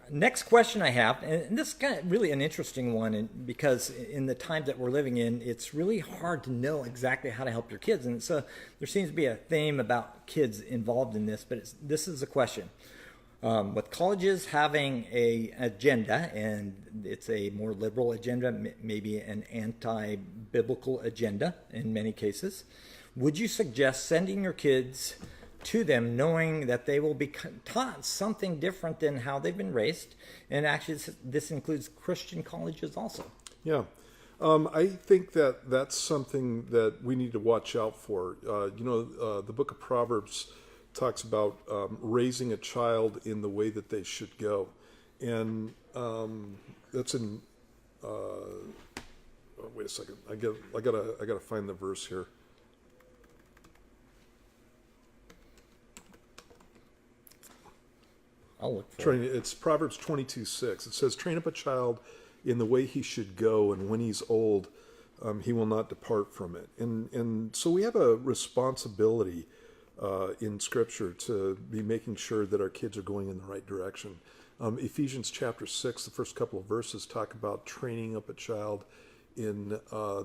Next question I have, and this is kind of really an interesting one, because in the times that we're living in, it's really hard to know exactly how to help your kids, and so there seems to be a theme about kids involved in this. But this is a question: with colleges having a agenda, and it's a more liberal agenda, maybe an anti-biblical agenda in many cases, would you suggest sending your kids to them knowing that they will be taught something different than how they've been raised? And actually this includes Christian colleges also. Yeah. I think that that's something that we need to watch out for. The book of Proverbs talks about raising a child in the way that they should go. And that's in wait a second. I gotta find the verse here. I'll look for it. It's Proverbs 22:6. It says, "Train up a child in the way he should go, and when he's old, he will not depart from it." And so we have a responsibility in Scripture to be making sure that our kids are going in the right direction. Ephesians chapter 6, the first couple of verses talk about training up a child in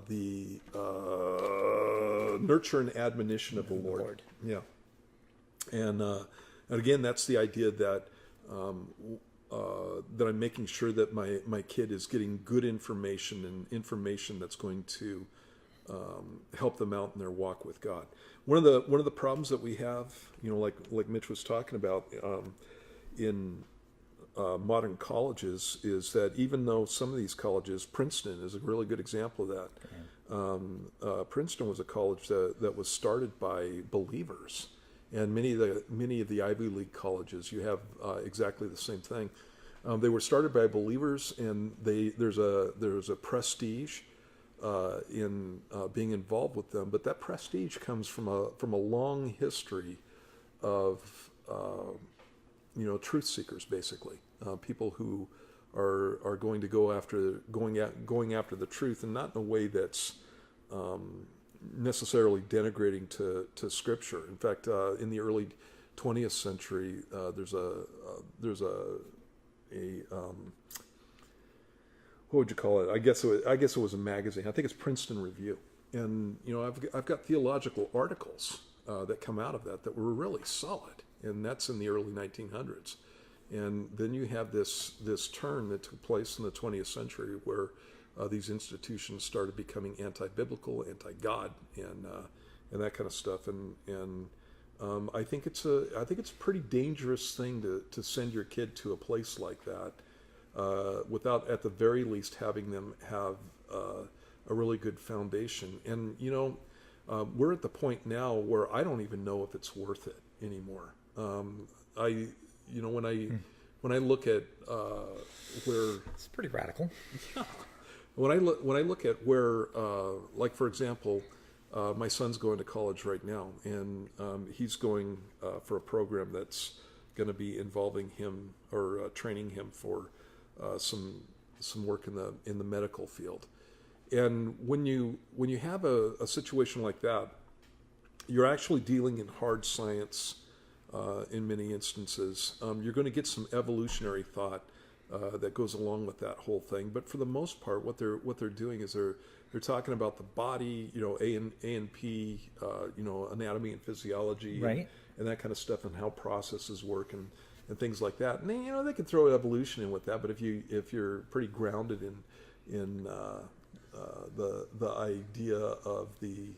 the nurture and admonition of the Lord. Yeah. And again, that's the idea that that I'm making sure that my kid is getting good information, and information that's going to help them out in their walk with God. One of the problems that we have, like Mitch was talking about, in modern colleges, is that even though some of these colleges, Princeton is a really good example of that. Princeton was a college that was started by believers. And many of the Ivy League colleges, you have exactly the same thing. They were started by believers, and there's a prestige in being involved with them. But that prestige comes from a long history of truth seekers, basically, people who are going to go after the truth, and not in a way that's necessarily denigrating to Scripture. In fact, in the early 20th century, there's a what would you call it? I guess it was a magazine. I think it's Princeton Review, and I've got theological articles that come out of that were really solid, and that's in the early 1900s. And then you have this turn that took place in the 20th century where these institutions started becoming anti-biblical, anti-God, and that kind of stuff. And I think it's a pretty dangerous thing to send your kid to a place like that without, at the very least, having them have a really good foundation. And we're at the point now where I don't even know if it's worth it anymore. When I look at where it's pretty radical. Yeah. When I look at where, like for example, my son's going to college right now, and he's going for a program that's going to be involving him or training him for some work in the medical field. And when you have a situation like that, you're actually dealing in hard science in many instances. You're going to get some evolutionary thought that goes along with that whole thing, but for the most part, what they're doing is they're talking about the body, A and P, anatomy and physiology, right, and that kind of stuff, and how processes work and things like that. And they can throw evolution in with that, but if you're pretty grounded in the idea of the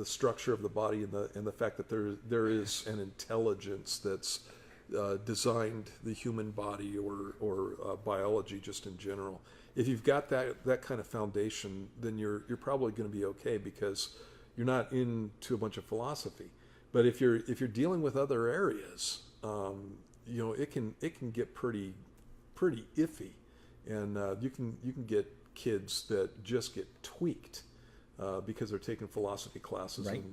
structure of the body and the fact that there is an intelligence that's designed the human body or biology just in general. If you've got that kind of foundation, then you're probably going to be okay, because you're not into a bunch of philosophy. But if you're dealing with other areas, it can get pretty iffy, and you can get kids that just get tweaked because they're taking philosophy classes, right,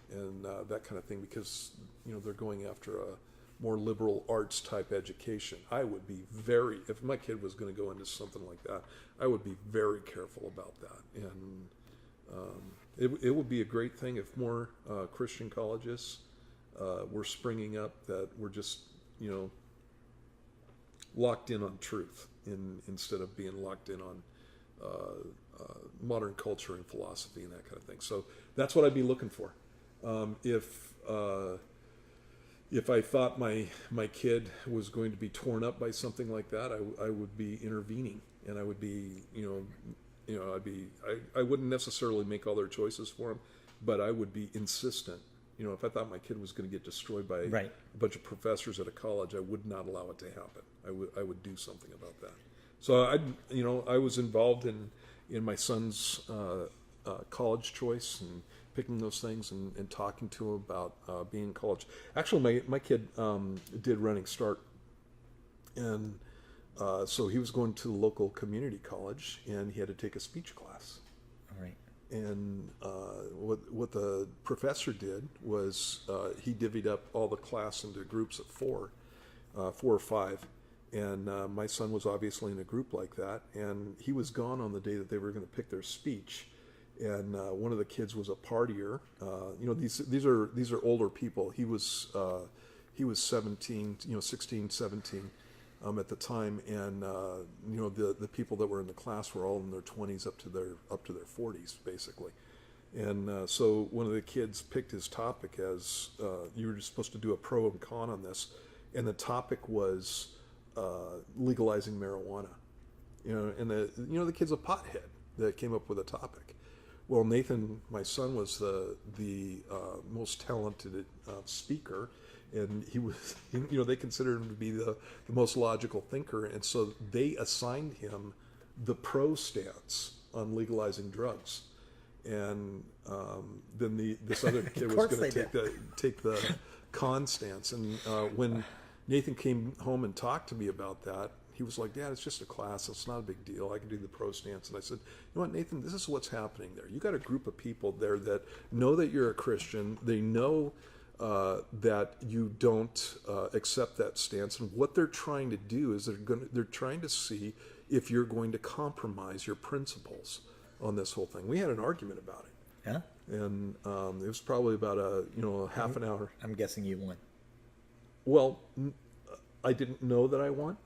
and that kind of thing, because they're going after a more liberal arts type education. I would be if my kid was going to go into something like that, I would be very careful about that. And it would be a great thing if more Christian colleges were springing up that were just locked in on truth instead of being locked in on modern culture and philosophy and that kind of thing. So that's what I'd be looking for. If I thought my kid was going to be torn up by something like that, I would be intervening, and I would be, I wouldn't necessarily make all their choices for them, but I would be insistent. If I thought my kid was going to get destroyed by a bunch of professors at a college, I would not allow it to happen. I would do something about that. So I was involved in my son's college choice and picking those things and talking to him about being in college. Actually, my kid did Running Start, and so he was going to the local community college, and he had to take a speech class. All right. And what the professor did was he divvied up all the class into groups of four or five. And my son was obviously in a group like that, and he was gone on the day that they were going to pick their speech. And one of the kids was a partier. These are older people. He was 17, 16, 17 at the time, and the people that were in the class were all in their 20s up to their 40s basically. And so one of the kids picked his topic as you were supposed to do a pro and con on this, and the topic was legalizing marijuana. And the kid's a pothead that came up with a topic. Well, Nathan, my son, was the most talented speaker, and he was, they considered him to be the most logical thinker, and so they assigned him the pro stance on legalizing drugs, and then this other kid was going to take the con stance. And when Nathan came home and talked to me about that, he was like, "Dad, it's just a class. It's not a big deal. I can do the pro stance." And I said, "You know what, Nathan, this is what's happening there. You got a group of people there that know that you're a Christian. They know that you don't accept that stance. And what they're trying to do is they're trying to see if you're going to compromise your principles on this whole thing." We had an argument about it. Yeah. And it was probably about a half an hour. I'm guessing you won. Well, I didn't know that I won.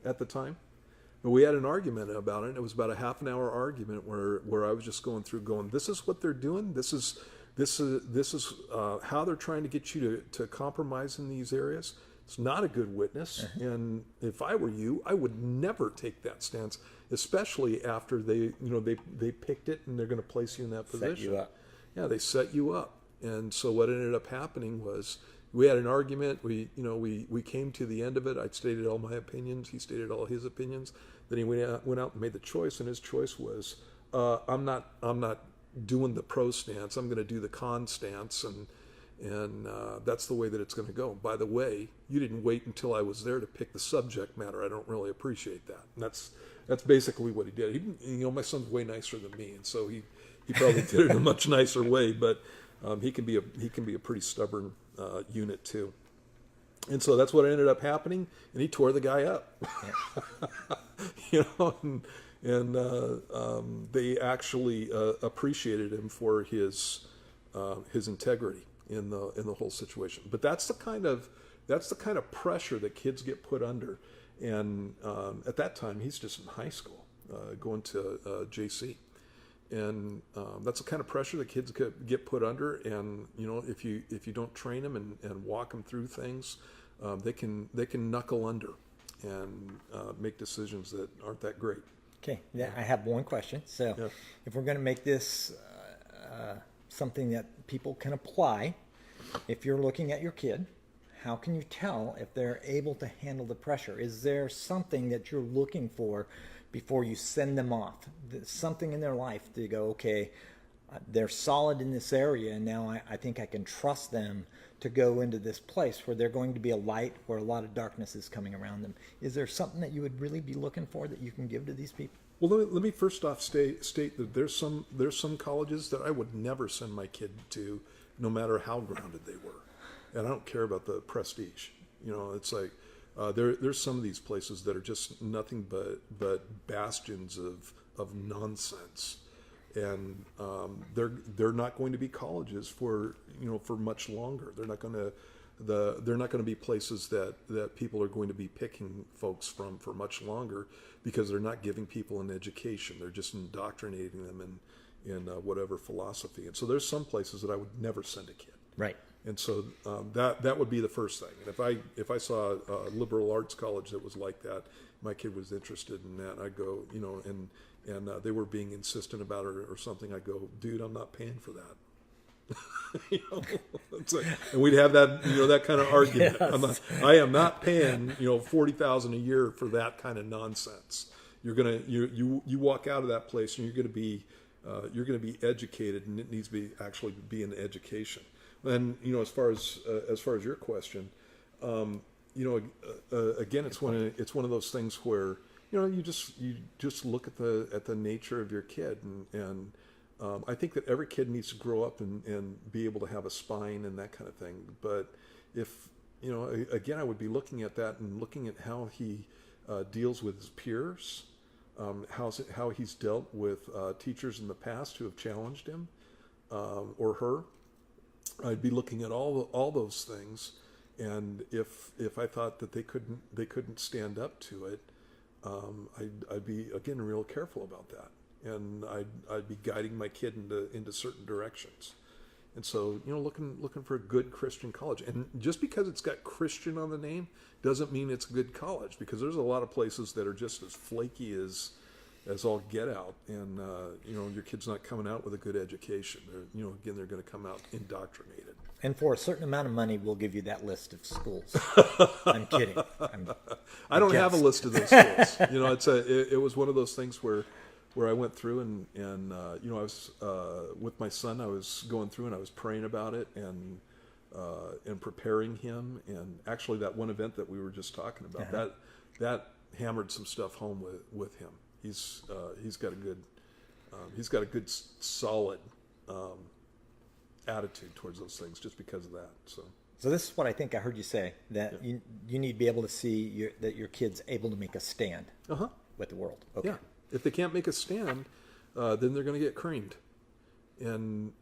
At the time, but we had an argument about it, and it was about a half an hour argument where I was just going, this is what they're doing, this is how they're trying to get you to compromise in these areas. It's not a good witness. And if I were you, I would never take that stance, especially after they picked it and they're going to place you in that position. Set you up. Yeah, they set you up. And so what ended up happening was, we had an argument. We came to the end of it. I stated all my opinions. He stated all his opinions. Then he went out and made the choice, and his choice was, I'm not doing the pro stance. I'm going to do the con stance, and that's the way that it's going to go. By the way, you didn't wait until I was there to pick the subject matter. I don't really appreciate that. And that's basically what he did. My son's way nicer than me, and so he probably did it in a much nicer way. But he can be a pretty stubborn unit too. And so that's what ended up happening, and he tore the guy up. And they actually appreciated him for his integrity in the whole situation. But that's the kind of pressure that kids get put under. And at that time, he's just in high school, going to JC. And that's the kind of pressure that kids get put under. And if you don't train them and walk them through things, they can knuckle under and make decisions that aren't that great. Okay, I have one question. So, if we're going to make this something that people can apply, if you're looking at your kid, how can you tell if they're able to handle the pressure? Is there something that you're looking for before you send them off? Something in their life to go, okay, they're solid in this area, and now I think I can trust them to go into this place where they're going to be a light where a lot of darkness is coming around them. Is there something that you would really be looking for that you can give to these people? Well, let me first off state that there's some colleges that I would never send my kid to, no matter how grounded they were. And I don't care about the prestige. It's like there's some of these places that are just nothing but bastions of nonsense, and they're not going to be colleges for much longer. They're not going to they're not going to be places that people are going to be picking folks from for much longer, because they're not giving people an education. They're just indoctrinating them in whatever philosophy. And so there's some places that I would never send a kid. Right. And so that would be the first thing. And if I saw a liberal arts college that was like that, my kid was interested in that, I'd go, and they were being insistent about it or something, I'd go, dude, I'm not paying for that. It's like, and we'd have that that kind of argument. Yes. I am not paying $40,000 a year for that kind of nonsense. You walk out of that place and you're going to be educated, and it needs to be an education. And as far as your question, again, it's one of those things where you just look at the nature of your kid, and I think that every kid needs to grow up and be able to have a spine and that kind of thing. But if again, I would be looking at that and looking at how he deals with his peers, how he's dealt with teachers in the past who have challenged him or her. I'd be looking at all those things, and if I thought that they couldn't stand up to it, I'd be again real careful about that, and I'd be guiding my kid into certain directions. And so looking for a good Christian college, and just because it's got Christian on the name doesn't mean it's a good college, because there's a lot of places that are just as flaky as all get out, and your kid's not coming out with a good education. They're going to come out indoctrinated. And for a certain amount of money, we'll give you that list of schools. I'm kidding. I don't have a list of those schools. It was one of those things where I went through and I was with my son. I was going through and I was praying about it and preparing him. And actually, that one event that we were just talking about, that hammered some stuff home with him. He's got a good solid attitude towards those things just because of that. So this is what I think I heard you say, that you need to be able to see that your kid's able to make a stand with the world. Okay. Yeah. If they can't make a stand, then they're going to get creamed, and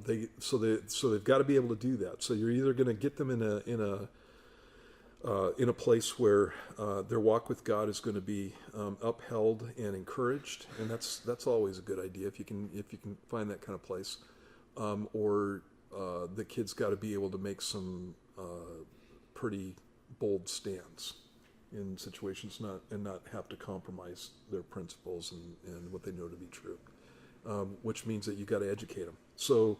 they've got to be able to do that. So you're either going to get them in a place where their walk with God is going to be upheld and encouraged, and that's always a good idea if you can find that kind of place. Or the kid's got to be able to make some pretty bold stands in situations, not have to compromise their principles and what they know to be true, which means that you got to educate them. So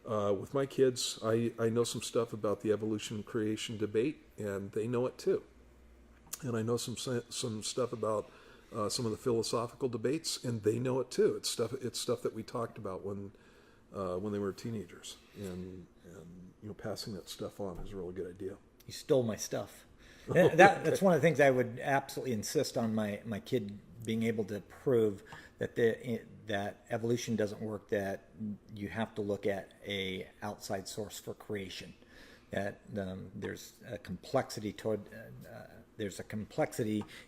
with my kids, I know some stuff about the evolution and creation debate, and they know it too. And I know some stuff about some of the philosophical debates, and they know it too. It's stuff that we talked about when they were teenagers, and passing that stuff on is a really good idea. You stole my stuff. That's one of the things I would absolutely insist on my kid being able to prove that evolution doesn't work, that you have to look at a outside source for creation, that there's a complexity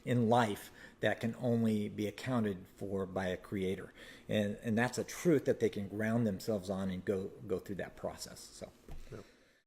in life that can only be accounted for by a creator, and that's a truth that they can ground themselves on and go through that process. So